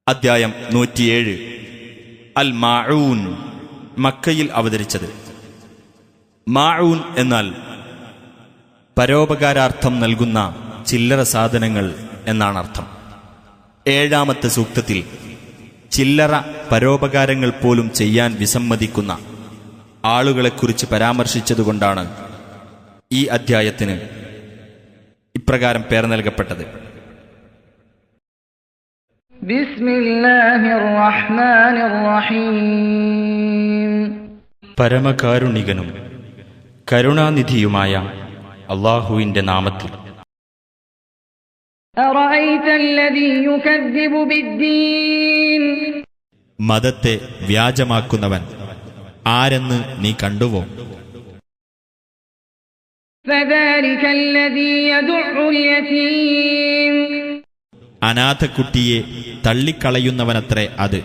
അദ്ധ്യായം 107 അൽ മാഊൻ. മക്കയിൽ അവതരിച്ചത്. മാഊൻ എന്നാൽ പരോപകാരാർത്ഥം നൽകുന്ന ചില്ലറ സാധനങ്ങൾ എന്നാണ് അർത്ഥം. 7-ാമത്തെ സൂക്തത്തിൽ ചില്ലറ പരോപകാരങ്ങൾ പോലും ചെയ്യാൻ വിസമ്മതിക്കുന്ന ആളുകളെക്കുറിച്ച് പരാമർശിച്ചതുകൊണ്ടാണ് ഈ അദ്ധ്യായത്തിന് ഇപ്രകാരം പേർ നൽകപ്പെട്ടത്. പരമകാരുണികനും കരുണാനിധിയുമായ അല്ലാഹുവിന്റെ നാമത്തിൽ. മതത്തെ വ്യാജമാക്കുന്നവൻ ആരെന്ന് നീ കണ്ടുവോ? അനാഥക്കുട്ടിയെ തള്ളിക്കളയുന്നവനത്രേ അത്.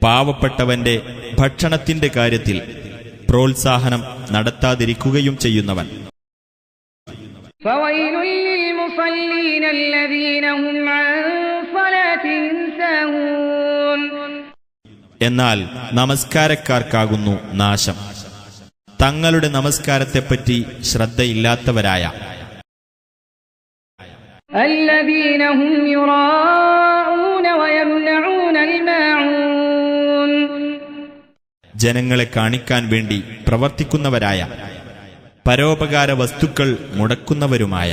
പാവപ്പെട്ടവന്റെ ഭക്ഷണത്തിന്റെ കാര്യത്തിൽ പ്രോത്സാഹനം നടത്താതിരിക്കുകയും ചെയ്യുന്നവൻ. എന്നാൽ നമസ്കാരക്കാർക്കാകുന്നു നാശം, തങ്ങളുടെ നമസ്കാരത്തെപ്പറ്റി ശ്രദ്ധയില്ലാത്തവരായ. ജനങ്ങളെ കാണിക്കാൻ വേണ്ടി പ്രവർത്തിക്കുന്നവരായ, പരോപകാര വസ്തുക്കൾ മുടക്കുന്നവരുമായ.